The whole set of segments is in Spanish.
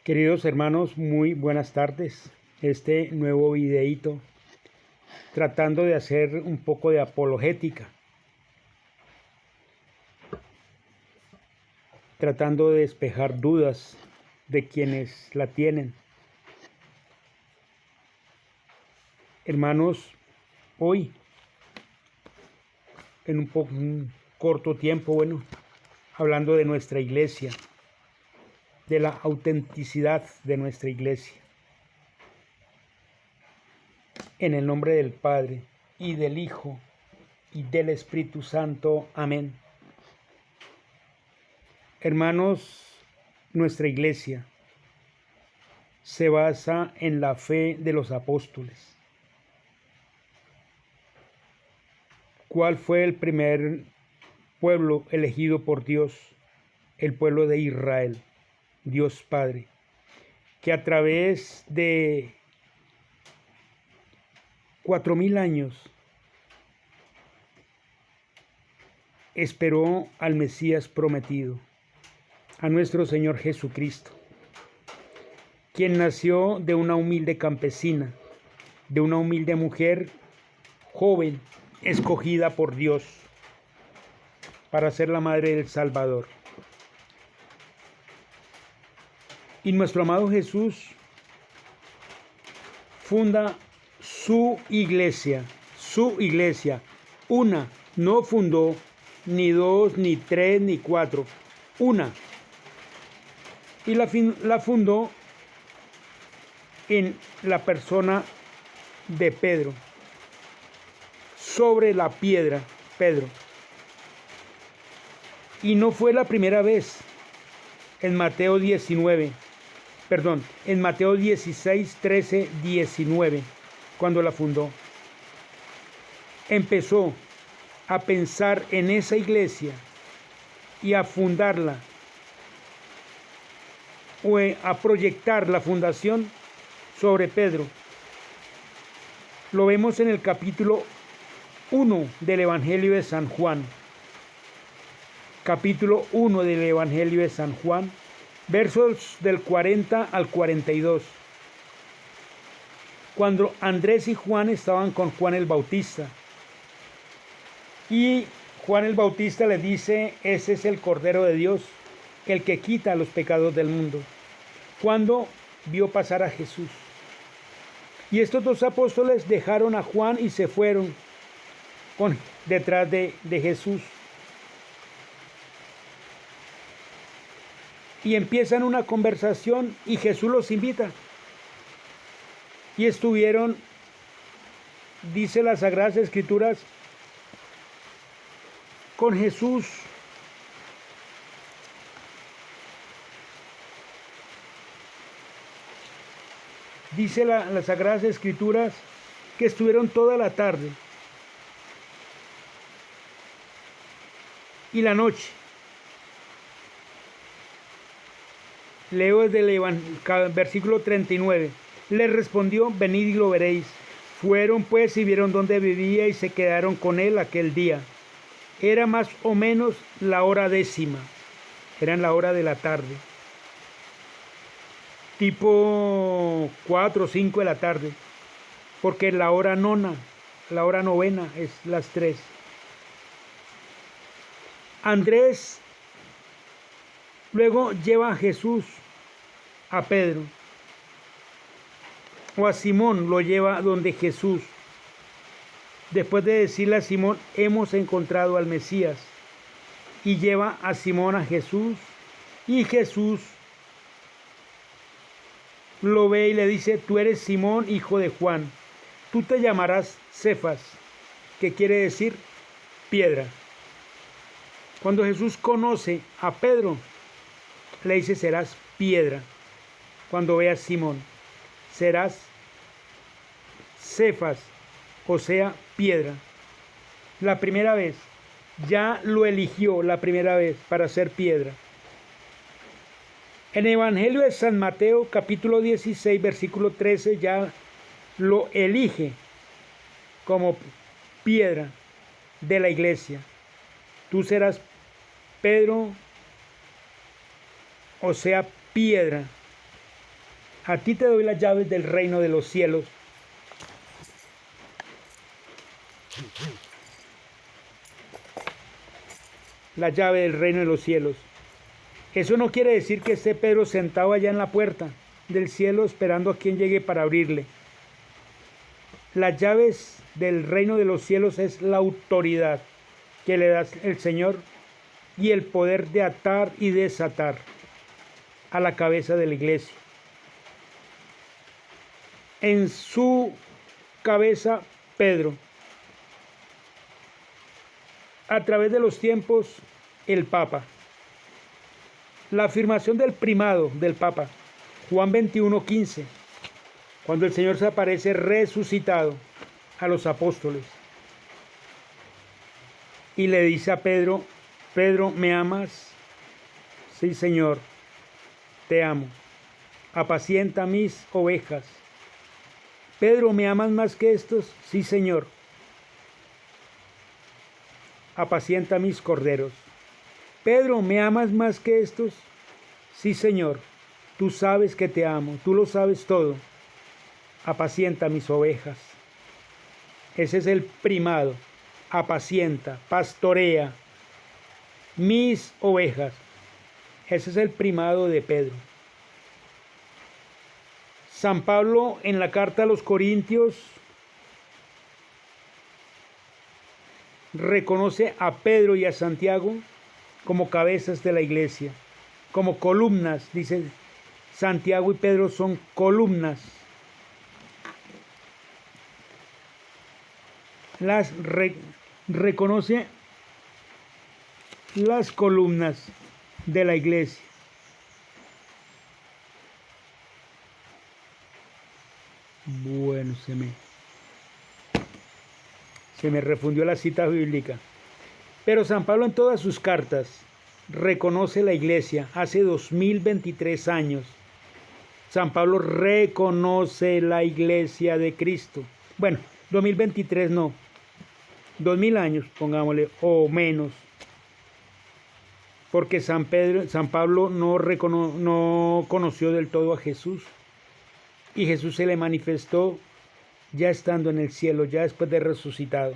Queridos hermanos, muy buenas tardes. Este nuevo videíto tratando de hacer un poco de apologética, tratando de despejar dudas de quienes la tienen. Hermanos, hoy en un corto tiempo, hablando de nuestra iglesia, de la autenticidad de nuestra iglesia. En el nombre del Padre, y del Hijo, y del Espíritu Santo. Amén. Hermanos, nuestra iglesia se basa en la fe de los apóstoles. ¿Cuál fue el primer pueblo elegido por Dios? El pueblo de Israel, Dios Padre, que a través de 4000 años esperó al Mesías prometido, a nuestro Señor Jesucristo, quien nació de una humilde campesina, de una humilde mujer joven, escogida por Dios para ser la madre del Salvador. Y nuestro amado Jesús funda su iglesia, una, no fundó ni dos, ni tres, ni cuatro, una. Y la fundó en la persona de Pedro, sobre la piedra, Pedro. Y no fue la primera vez. En Mateo 16, 13, 19, cuando la fundó, empezó a pensar en esa iglesia y a fundarla, o a proyectar la fundación sobre Pedro. Lo vemos en el capítulo 1 del Evangelio de San Juan. Capítulo 1 del Evangelio de San Juan, versos del 40 al 42. Cuando Andrés y Juan estaban con Juan el Bautista. Y Juan el Bautista le dice: ese es el Cordero de Dios, el que quita los pecados del mundo. Cuando vio pasar a Jesús. Y estos dos apóstoles dejaron a Juan y se fueron detrás de Jesús. Y empiezan una conversación y Jesús los invita. Y estuvieron, dice las Sagradas Escrituras, con Jesús dice las Sagradas Escrituras que estuvieron toda la tarde y la noche. Leo desde el versículo 39. Les respondió: venid y lo veréis. Fueron pues y vieron dónde vivía y se quedaron con él aquel día. Era más o menos la hora 10:00. Era en la hora de la tarde. Tipo 4 o 5 de la tarde. Porque la hora novena es las 3. Andrés luego lleva a Jesús a Pedro, o a Simón lo lleva donde Jesús, después de decirle a Simón: hemos encontrado al Mesías, y lleva a Simón a Jesús, y Jesús lo ve y le dice: tú eres Simón, hijo de Juan, tú te llamarás Cefas, que quiere decir piedra. Cuando Jesús conoce a Pedro, le dice: serás piedra. Cuando veas Simón, serás Cefas, o sea, piedra. La primera vez, ya lo eligió la primera vez para ser piedra. En el Evangelio de San Mateo, capítulo 16, versículo 13, ya lo elige como piedra de la iglesia. Tú serás Pedro, o sea, piedra. A ti te doy las llaves del reino de los cielos. La llave del reino de los cielos. Eso no quiere decir que esté Pedro sentado allá en la puerta del cielo esperando a quien llegue para abrirle. Las llaves del reino de los cielos es la autoridad que le da el Señor y el poder de atar y desatar a la cabeza de la iglesia. En su cabeza, Pedro. A través de los tiempos, el Papa. La afirmación del primado del Papa, Juan 21:15, cuando el Señor se aparece resucitado a los apóstoles y le dice a Pedro: Pedro, ¿me amas? Sí, Señor, te amo. Apacienta mis ovejas. Pedro, ¿me amas más que estos? Sí, Señor. Apacienta mis corderos. Pedro, ¿me amas más que estos? Sí, Señor. Tú sabes que te amo, tú lo sabes todo. Apacienta mis ovejas. Ese es el primado. Apacienta, pastorea mis ovejas. Ese es el primado de Pedro. San Pablo en la carta a los Corintios reconoce a Pedro y a Santiago como cabezas de la iglesia, como columnas. Dice, Santiago y Pedro son columnas. Reconoce las columnas de la iglesia. Bueno, se me refundió la cita bíblica. Pero San Pablo en todas sus cartas reconoce la iglesia. Hace 2023 años, San Pablo reconoce la iglesia de Cristo. Bueno, 2023 no, 2000 años, pongámosle, o menos. Porque San Pablo no conoció del todo a Jesús. Y Jesús se le manifestó ya estando en el cielo, ya después de resucitado.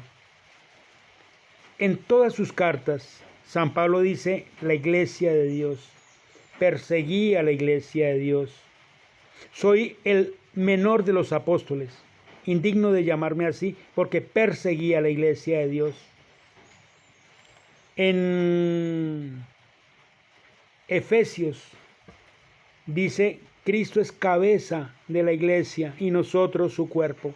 En todas sus cartas, San Pablo dice, la iglesia de Dios. Perseguí a la iglesia de Dios. Soy el menor de los apóstoles, indigno de llamarme así, porque perseguí a la iglesia de Dios. En Efesios dice, Cristo es cabeza de la iglesia y nosotros su cuerpo.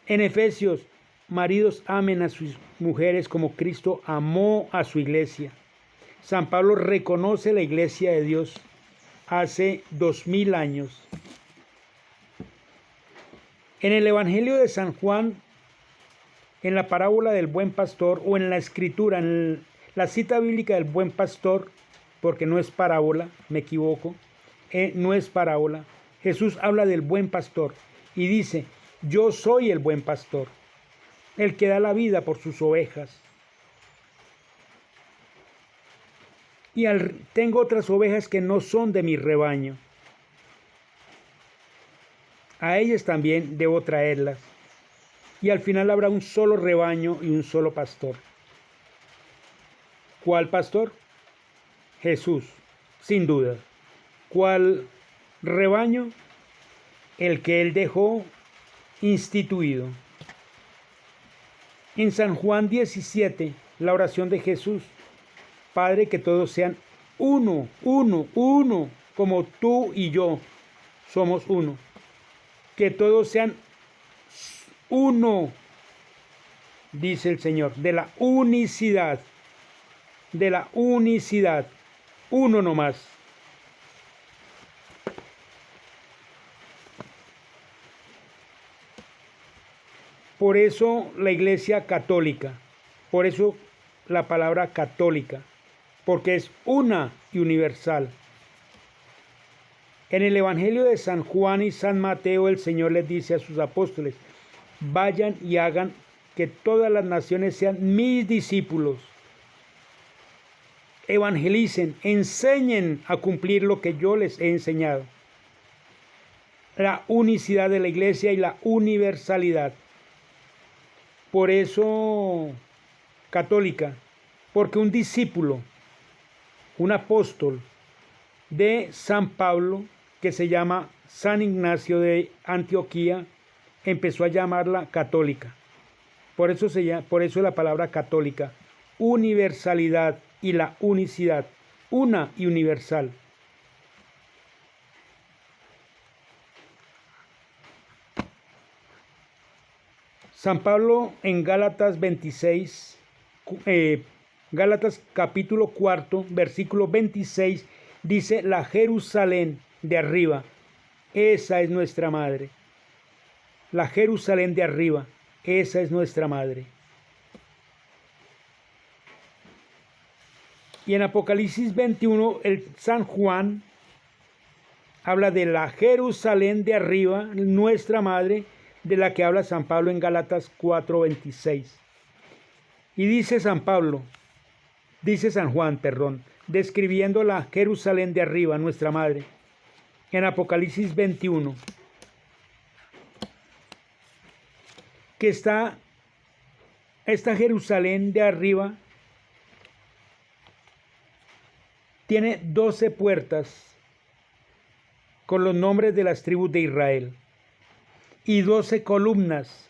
En Efesios, maridos amen a sus mujeres como Cristo amó a su iglesia. San Pablo reconoce la iglesia de Dios hace 2000 años. En el Evangelio de San Juan, en la parábola del buen pastor, o en la escritura, en la cita bíblica del buen pastor, porque no es parábola, me equivoco, no es parábola. Jesús habla del buen pastor y dice, yo soy el buen pastor, el que da la vida por sus ovejas. Y tengo otras ovejas que no son de mi rebaño. A ellas también debo traerlas. Y al final habrá un solo rebaño y un solo pastor. ¿Cuál pastor? Jesús, sin duda. ¿Cuál rebaño? El que él dejó instituido. En San Juan 17, la oración de Jesús, Padre, que todos sean uno, como tú y yo somos uno. Que todos sean uno, dice el Señor, de la unicidad, uno nomás. Por eso la Iglesia católica, por eso la palabra católica, porque es una y universal. En el Evangelio de San Juan y San Mateo, el Señor les dice a sus apóstoles, vayan y hagan que todas las naciones sean mis discípulos. Evangelicen, enseñen a cumplir lo que yo les he enseñado. la unicidad de la iglesia y la universalidad. Por eso, católica, porque un discípulo, un apóstol de San Pablo, que se llama San Ignacio de Antioquía, empezó a llamarla católica. Por eso la palabra católica, universalidad y la unicidad, una y universal. San Pablo en Gálatas 26, Gálatas capítulo 4, versículo 26, dice: la Jerusalén de arriba, esa es nuestra madre. La Jerusalén de arriba, esa es nuestra madre. Y en Apocalipsis 21, el San Juan habla de la Jerusalén de arriba, nuestra madre, de la que habla San Pablo en Gálatas 4:26. Y dice San Juan, describiendo la Jerusalén de arriba, nuestra madre, en Apocalipsis 21, que esta Jerusalén de arriba tiene 12 puertas con los nombres de las tribus de Israel y 12 columnas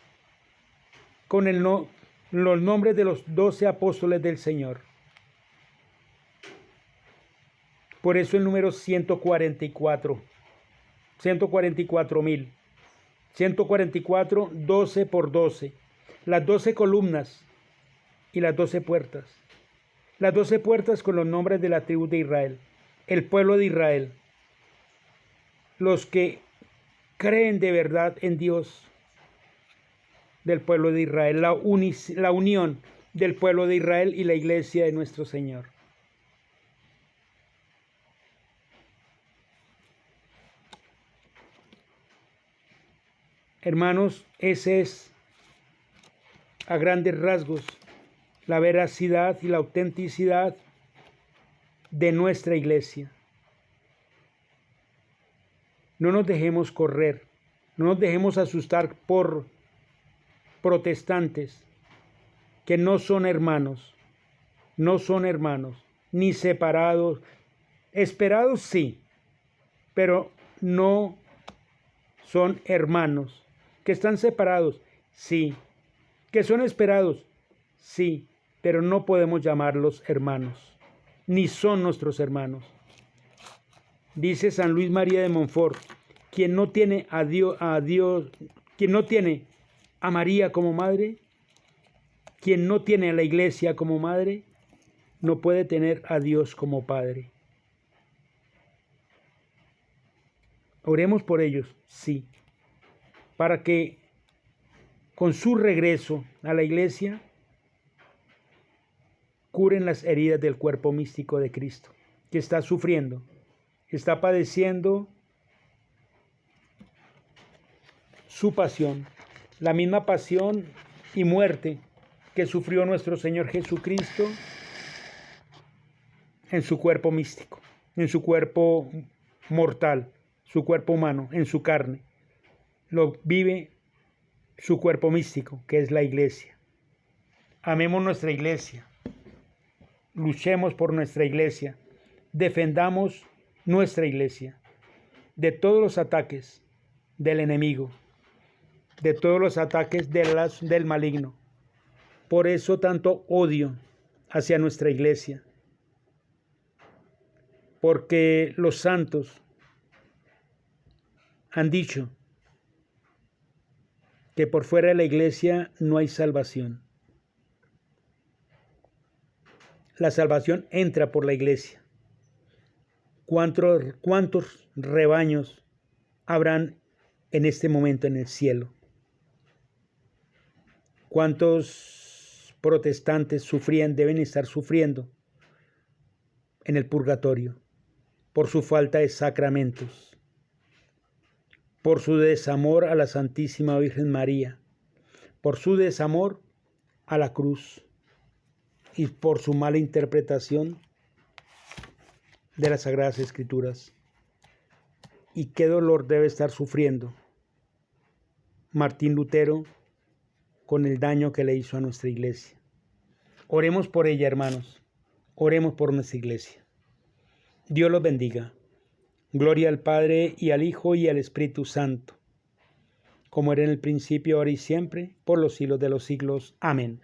con los nombres de los 12 apóstoles del Señor. Por eso el número 144, 144,000, 144, 12 por 12, las 12 columnas y las 12 puertas. Las 12 puertas con los nombres de la tribu de Israel, el pueblo de Israel, los que creen de verdad en Dios del pueblo de Israel, la unión del pueblo de Israel y la iglesia de nuestro Señor. Hermanos, ese es a grandes rasgos la veracidad y la autenticidad de nuestra iglesia. No nos dejemos correr, no nos dejemos asustar por protestantes que no son hermanos, ni separados, esperados sí, pero no son hermanos, que están separados, sí, que son esperados, sí, pero no podemos llamarlos hermanos, ni son nuestros hermanos. Dice San Luis María de Montfort: quien no tiene a Dios, quien no tiene a María como madre, quien no tiene a la iglesia como madre, no puede tener a Dios como Padre. Oremos por ellos, sí, para que con su regreso a la iglesia curen las heridas del cuerpo místico de Cristo, que está sufriendo, está padeciendo su pasión, la misma pasión y muerte que sufrió nuestro Señor Jesucristo en su cuerpo místico, en su cuerpo mortal, su cuerpo humano, en su carne. Lo vive su cuerpo místico, que es la iglesia. Amemos nuestra iglesia, luchemos por nuestra iglesia, defendamos nuestra iglesia de todos los ataques del enemigo, de todos los ataques del maligno. Por eso tanto odio hacia nuestra iglesia, porque los santos han dicho que por fuera de la iglesia no hay salvación. La salvación entra por la iglesia. ¿Cuántos rebaños habrán en este momento en el cielo? ¿Cuántos protestantes deben estar sufriendo en el purgatorio por su falta de sacramentos, por su desamor a la Santísima Virgen María, por su desamor a la cruz y por su mala interpretación de las Sagradas Escrituras? y qué dolor debe estar sufriendo Martín Lutero con el daño que le hizo a nuestra iglesia. Oremos por ella, hermanos. Oremos por nuestra iglesia. Dios los bendiga. Gloria al Padre, y al Hijo, y al Espíritu Santo, como era en el principio, ahora y siempre, por los siglos de los siglos. Amén.